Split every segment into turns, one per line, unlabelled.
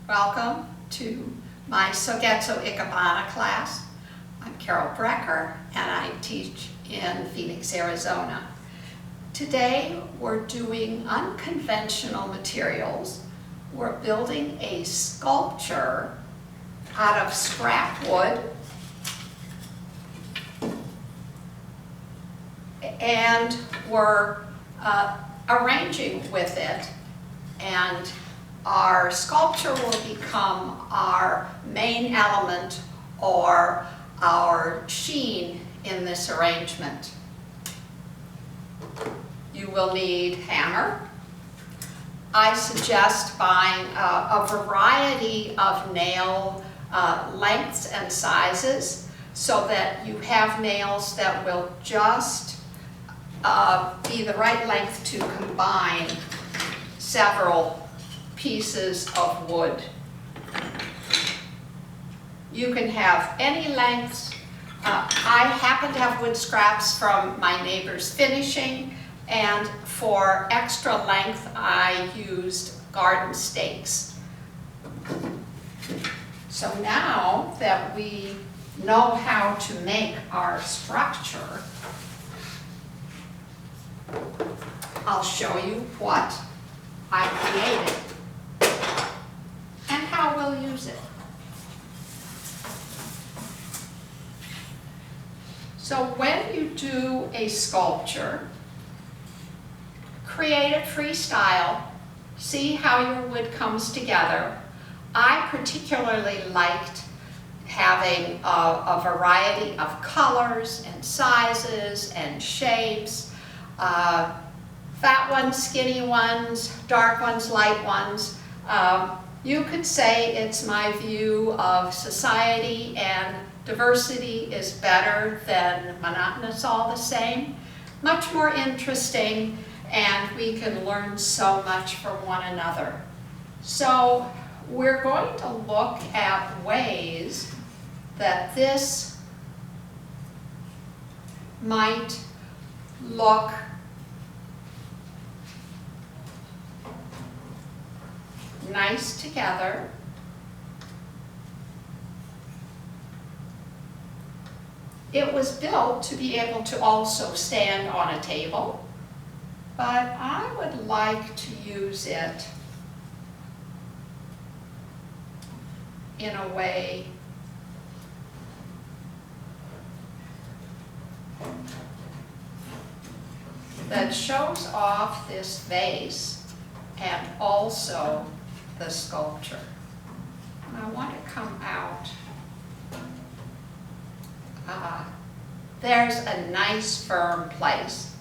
Welcome to my Sogetsu Ikebana class. I'm Carol Brecker and I teach in Phoenix, Arizona. Today we're doing unconventional materials. We're building a sculpture out of scrap wood and we're arranging with it, and our sculpture will become our main element or our sheen in this arrangement. You will need hammer. I suggest buying a variety of nail lengths and sizes so that you have nails that will just be the right length to combine several pieces of wood. You can have any lengths. I happen to have wood scraps from my neighbor's finishing, and for extra length I used garden stakes. So now that we know how to make our structure, I'll show you what I created and how we'll use it. So when you do a sculpture, create it freestyle, see how your wood comes together. I particularly liked having a variety of colors and sizes and shapes, fat ones, skinny ones, dark ones, light ones. You could say it's my view of society, and diversity is better than monotonous all the same. Much more interesting, and we can learn so much from one another. So we're going to look at ways that this might look nice together. It was built to be able to also stand on a table, but I would like to use it in a way that shows off this vase and also the sculpture. And I want to come out. There's a nice firm place.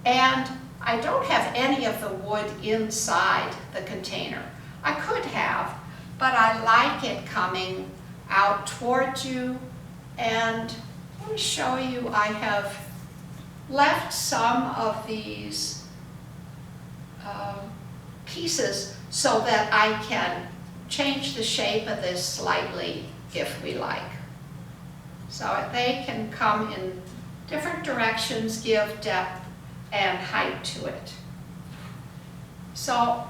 And I don't have any of the wood inside the container. I could have, but I like it coming out towards you. And let me show you, I have left some of these pieces so that I can change the shape of this slightly if we like. So they can come in different directions, give depth and height to it. So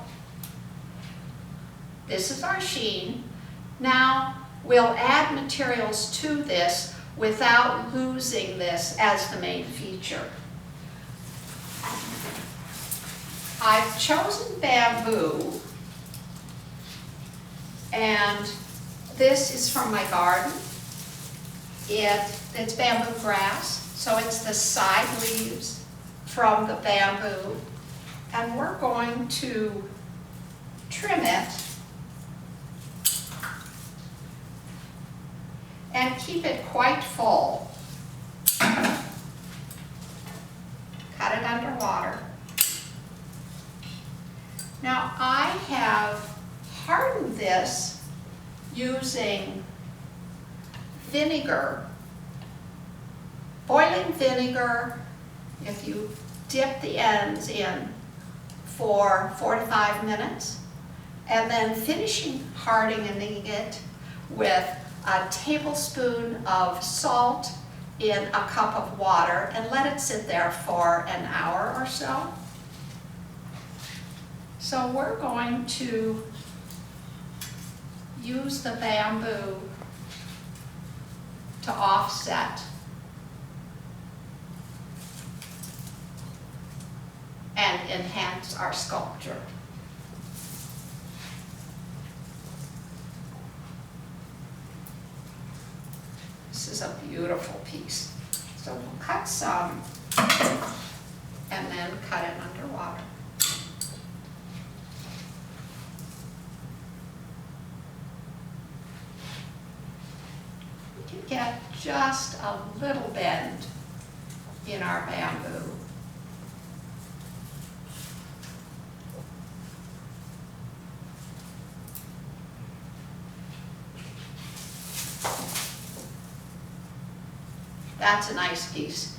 this is our sheen. Now we'll add materials to this without losing this as the main feature. I've chosen bamboo, and this is from my garden. It's bamboo grass, so it's the side leaves from the bamboo, and we're going to trim it and keep it quite full. Cut it underwater. Now I have hardened this using vinegar, boiling vinegar. If you dip the ends in for 4 to 5 minutes, and then finishing hardening it with a tablespoon of salt in a cup of water, and let it sit there for an hour or so. So we're going to use the bamboo to offset and enhance our sculpture. This is a beautiful piece. So we'll cut some and then cut it underwater. We can get just a little bend in our bamboo. That's a nice piece.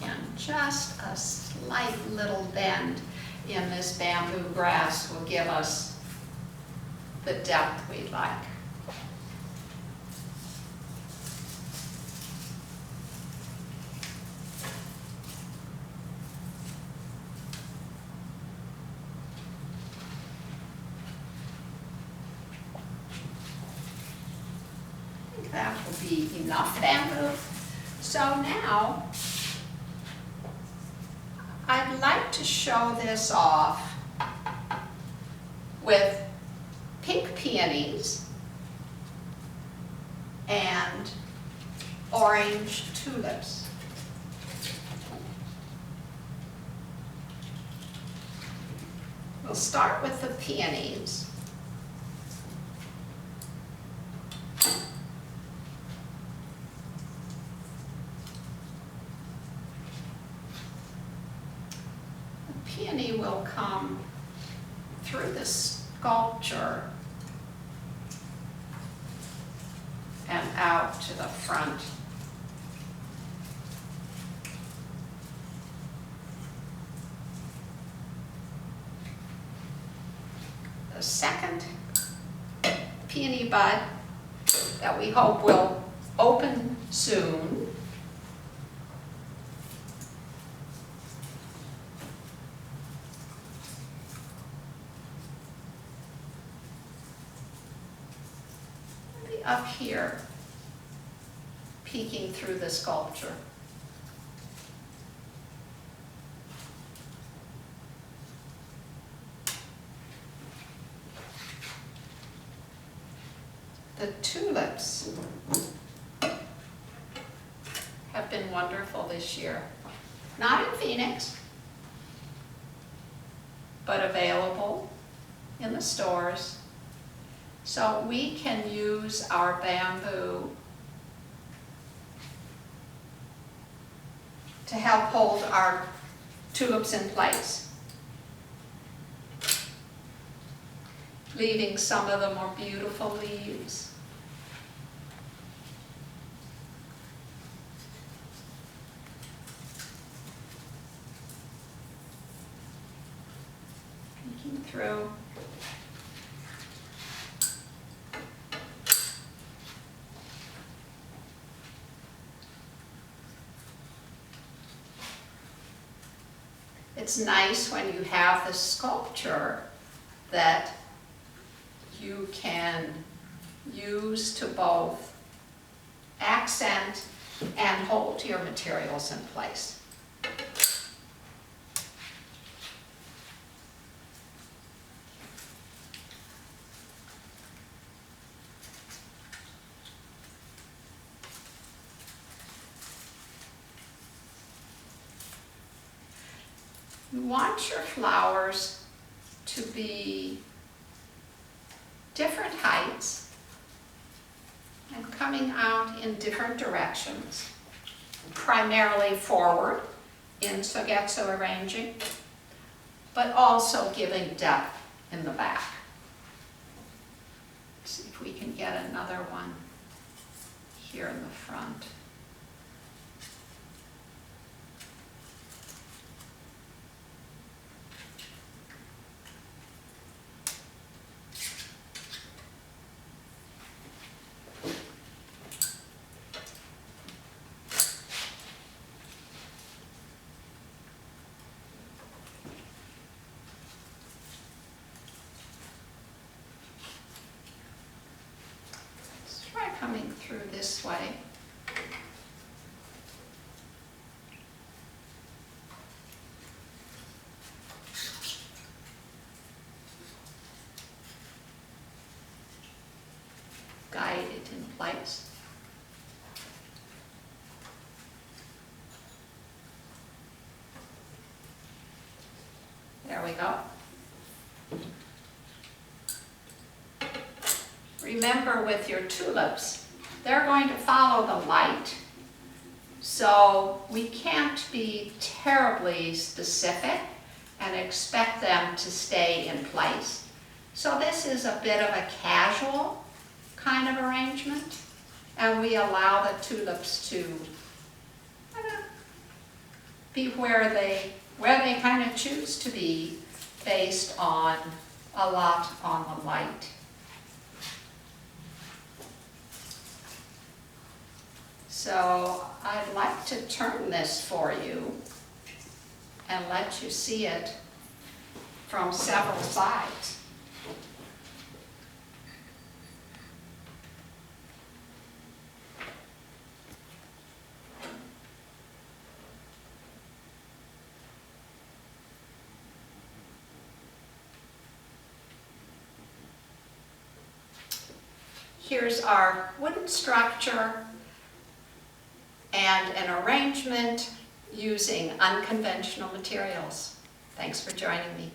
And just a slight little bend in this bamboo grass will give us the depth we'd like. That will be enough bamboo. So now, I'd like to show this off with pink peonies and orange tulips. We'll start with the peonies. Peony will come through the sculpture and out to the front. The second peony bud that we hope will open soon up here, peeking through the sculpture. The tulips have been wonderful this year. Not in Phoenix, but available in the stores. So we can use our bamboo to help hold our tulips in place, leaving some of the more beautiful leaves. Peeking through. It's nice when you have the sculpture that you can use to both accent and hold your materials in place. You want your flowers to be different heights and coming out in different directions, primarily forward in Sogetsu arranging, but also giving depth in the back. Let's see if we can get another one here in the front. this way. Guide it in place. There we go. Remember, with your tulips, they're going to follow the light, so we can't be terribly specific and expect them to stay in place. So this is a bit of a casual kind of arrangement, and we allow the tulips to be where they kind of choose to be, based on a lot on the light. So I'd like to turn this for you and let you see it from several sides. Here's our wooden structure and an arrangement using unconventional materials. Thanks for joining me.